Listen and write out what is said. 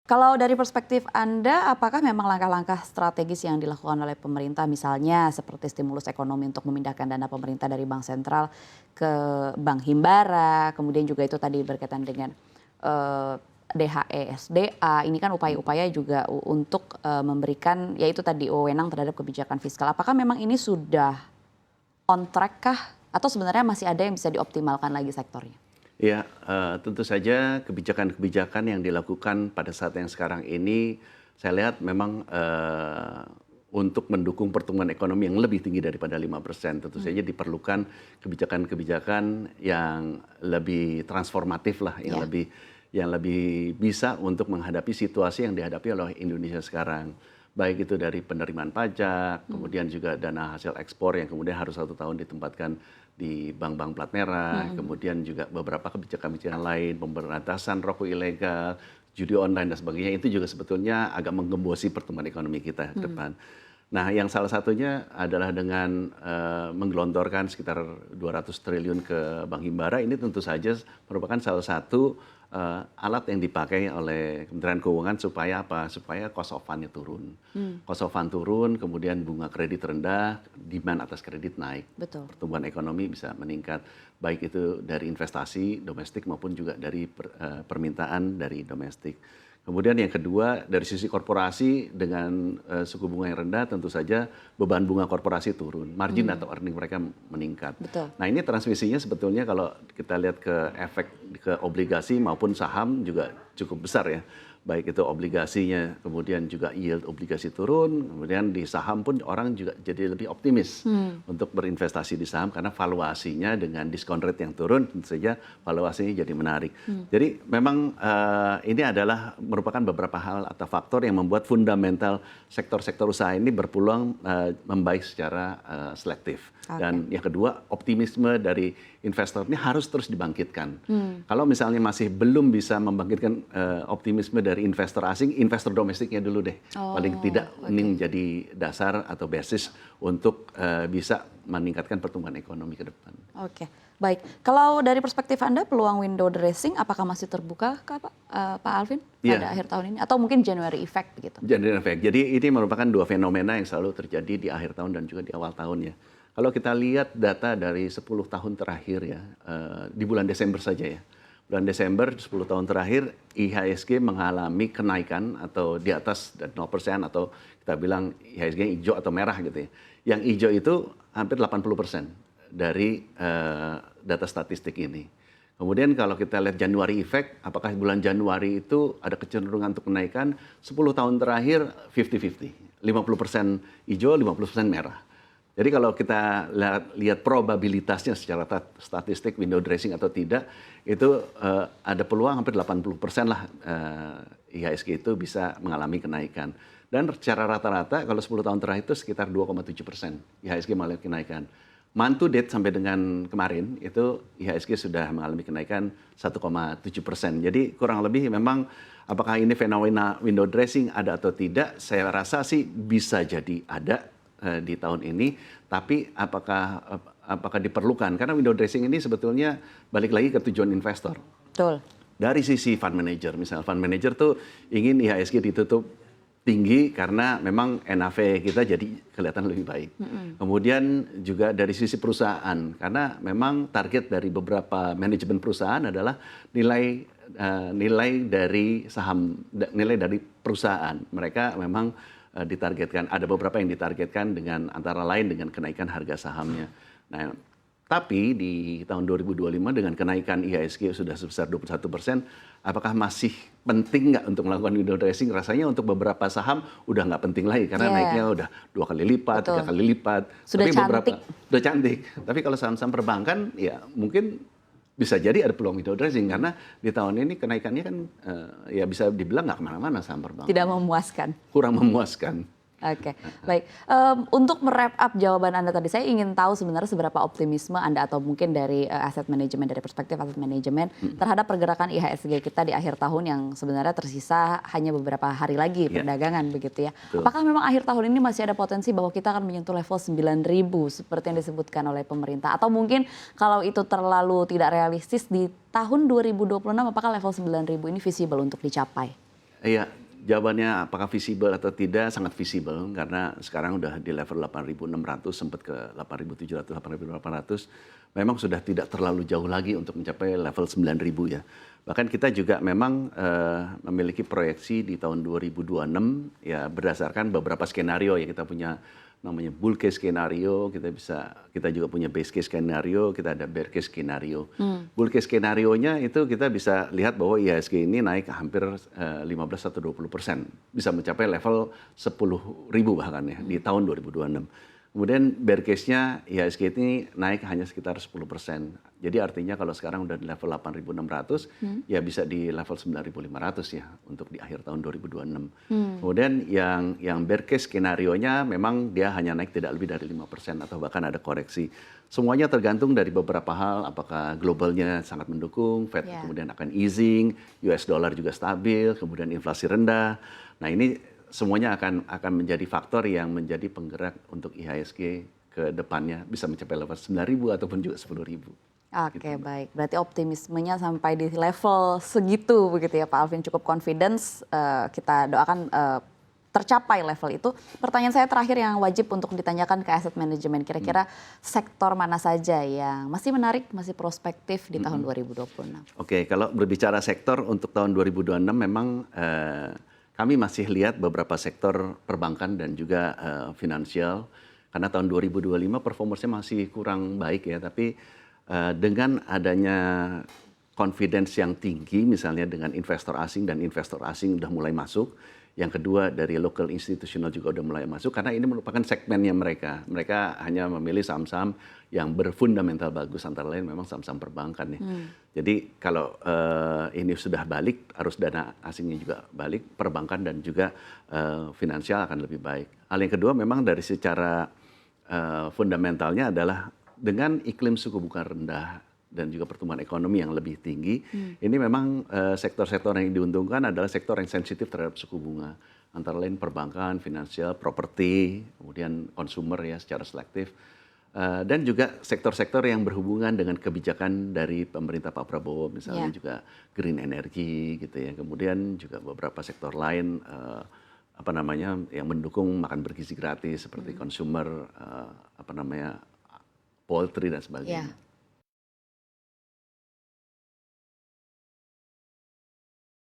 Kalau dari perspektif Anda, apakah memang langkah-langkah strategis yang dilakukan oleh pemerintah, misalnya seperti stimulus ekonomi untuk memindahkan dana pemerintah dari bank sentral ke bank himbara, kemudian juga itu tadi berkaitan dengan DHE, SDA, ini kan upaya-upaya juga untuk memberikan, yaitu tadi wewenang terhadap kebijakan fiskal. Apakah memang ini sudah on track kah? Atau sebenarnya masih ada yang bisa dioptimalkan lagi sektornya? Ya, tentu saja kebijakan-kebijakan yang dilakukan pada saat yang sekarang ini, saya lihat memang untuk mendukung pertumbuhan ekonomi yang lebih tinggi daripada 5%. Tentu saja diperlukan kebijakan-kebijakan yang lebih transformatif lah, yang lebih bisa untuk menghadapi situasi yang dihadapi oleh Indonesia sekarang. Baik itu dari penerimaan pajak, kemudian juga dana hasil ekspor yang kemudian harus 1 tahun ditempatkan di bank-bank plat merah, kemudian juga beberapa kebijakan-kebijakan lain, pemberantasan rokok ilegal, judi online dan sebagainya, itu juga sebetulnya agak menggembosi pertumbuhan ekonomi kita ke depan. Nah, yang salah satunya adalah dengan menggelontorkan sekitar 200 triliun ke Bank Himbara, ini tentu saja merupakan salah satu alat yang dipakai oleh Kementerian Keuangan supaya apa? Supaya cost of fund-nya turun. Cost of fund turun, kemudian bunga kredit rendah, demand atas kredit naik. Betul. Pertumbuhan ekonomi bisa meningkat, baik itu dari investasi domestik maupun juga dari permintaan dari domestik. Kemudian yang kedua, dari sisi korporasi dengan suku bunga yang rendah, tentu saja beban bunga korporasi turun, margin atau earning mereka meningkat. Betul. Nah, ini transmisinya sebetulnya kalau kita lihat ke efek ke obligasi maupun saham juga cukup besar ya. Baik itu obligasinya, kemudian juga yield obligasi turun, kemudian di saham pun orang juga jadi lebih optimis untuk berinvestasi di saham karena valuasinya dengan diskon rate yang turun, tentu saja valuasinya jadi menarik. Jadi memang ini adalah merupakan beberapa hal atau faktor yang membuat fundamental sektor-sektor usaha ini berpeluang membaik secara selektif. Dan yang kedua, optimisme dari investor ini harus terus dibangkitkan. Kalau misalnya masih belum bisa membangkitkan optimisme dari investor asing, investor domestiknya dulu deh. Paling tidak ini menjadi dasar atau basis untuk bisa meningkatkan pertumbuhan ekonomi ke depan. Oke, baik. Kalau dari perspektif Anda, peluang window dressing apakah masih terbuka, Pak Alvin, pada akhir tahun ini? Atau mungkin January effect begitu? January effect. Jadi ini merupakan dua fenomena yang selalu terjadi di akhir tahun dan juga di awal tahun ya. Kalau kita lihat data dari 10 tahun terakhir ya, di bulan Desember saja ya. Bulan Desember 10 tahun terakhir IHSG mengalami kenaikan atau di atas 0% atau kita bilang IHSG hijau atau merah gitu ya. Yang hijau itu hampir 80% dari data statistik ini. Kemudian kalau kita lihat Januari effect, apakah bulan Januari itu ada kecenderungan untuk kenaikan? 10 tahun terakhir 50-50, 50% hijau, 50% merah. Jadi kalau kita lihat probabilitasnya secara statistik window dressing atau tidak, itu ada peluang hampir 80% lah IHSG itu bisa mengalami kenaikan. Dan secara rata-rata kalau 10 tahun terakhir itu sekitar 2,7% IHSG mengalami kenaikan. Month to date sampai dengan kemarin itu IHSG sudah mengalami kenaikan 1,7%. Jadi kurang lebih memang apakah ini fenomena window dressing ada atau tidak, saya rasa sih bisa jadi ada di tahun ini, tapi apakah diperlukan? Karena window dressing ini sebetulnya balik lagi ke tujuan investor. Betul. Dari sisi fund manager, misalnya fund manager tuh ingin IHSG ditutup tinggi karena memang NAV kita jadi kelihatan lebih baik. Kemudian juga dari sisi perusahaan, karena memang target dari beberapa manajemen perusahaan adalah nilai dari saham, nilai dari perusahaan. Mereka memang ditargetkan, ada beberapa yang ditargetkan dengan antara lain dengan kenaikan harga sahamnya. Nah, tapi di tahun 2025 dengan kenaikan IHSG sudah sebesar 21%, apakah masih penting nggak untuk melakukan window dressing? Rasanya untuk beberapa saham udah nggak penting lagi karena naiknya udah 2 kali lipat, 3 kali lipat. Sudah tapi cantik. Udah cantik. Tapi kalau saham-saham perbankan ya mungkin bisa jadi ada peluang window dressing karena di tahun ini kenaikannya kan ya bisa dibilang nggak kemana-mana saham perbankan. Tidak memuaskan. Kurang memuaskan. Oke, baik. Untuk merap up jawaban Anda tadi, saya ingin tahu sebenarnya seberapa optimisme Anda atau mungkin dari aset manajemen, dari perspektif aset manajemen terhadap pergerakan IHSG kita di akhir tahun yang sebenarnya tersisa hanya beberapa hari lagi perdagangan begitu ya. Betul. Apakah memang akhir tahun ini masih ada potensi bahwa kita akan menyentuh level 9.000 seperti yang disebutkan oleh pemerintah? Atau mungkin kalau itu terlalu tidak realistis di tahun 2026, apakah level 9.000 ini visible untuk dicapai? Iya, jawabannya apakah visible atau tidak, sangat visible karena sekarang udah di level 8.600 sempat ke 8.700, 8.800. Memang sudah tidak terlalu jauh lagi untuk mencapai level 9.000 ya. Bahkan kita juga memang memiliki proyeksi di tahun 2026 ya berdasarkan beberapa skenario ya, kita punya namanya bull case skenario, kita juga punya base case skenario, kita ada bear case skenario. Bull case skenario-nya itu kita bisa lihat bahwa IHSG ini naik hampir 15 atau 20%, bisa mencapai level 10.000 bahkan ya di tahun 2026. Kemudian bear case-nya IHSG ini naik hanya sekitar 10%. Jadi artinya kalau sekarang udah di level 8.600, ya bisa di level 9.500 ya untuk di akhir tahun 2026. Kemudian yang bear case skenario-nya memang dia hanya naik tidak lebih dari 5% atau bahkan ada koreksi. Semuanya tergantung dari beberapa hal, apakah globalnya sangat mendukung, Fed kemudian akan easing, US dollar juga stabil, kemudian inflasi rendah. Nah ini semuanya akan menjadi faktor yang menjadi penggerak untuk IHSG ke depannya bisa mencapai level 9.000 ataupun juga 10.000. Oke, baik. Berarti optimismenya sampai di level segitu begitu ya Pak Alvin, cukup confidence. Kita doakan tercapai level itu. Pertanyaan saya terakhir yang wajib untuk ditanyakan ke asset management, kira-kira sektor mana saja yang masih menarik, masih prospektif di tahun 2026? Oke, kalau berbicara sektor untuk tahun 2026 memang kami masih lihat beberapa sektor perbankan dan juga finansial. Karena tahun 2025 performance-nya masih kurang baik ya, tapi dengan adanya confidence yang tinggi misalnya dengan investor asing dan investor asing udah mulai masuk. Yang kedua dari local institutional juga udah mulai masuk karena ini merupakan segmennya mereka. Mereka hanya memilih saham-saham yang berfundamental bagus, antara lain memang saham-saham perbankan ya. Jadi kalau ini sudah balik, arus dana asingnya juga balik, perbankan dan juga finansial akan lebih baik. Hal yang kedua memang dari secara fundamentalnya adalah dengan iklim suku bunga rendah dan juga pertumbuhan ekonomi yang lebih tinggi, ini memang sektor-sektor yang diuntungkan adalah sektor yang sensitif terhadap suku bunga. Antara lain perbankan, finansial, properti, kemudian consumer ya secara selektif. Dan juga sektor-sektor yang berhubungan dengan kebijakan dari pemerintah Pak Prabowo, misalnya juga green energy gitu ya. Kemudian juga beberapa sektor lain yang mendukung makan bergizi gratis seperti consumer, poultry dan sebagainya.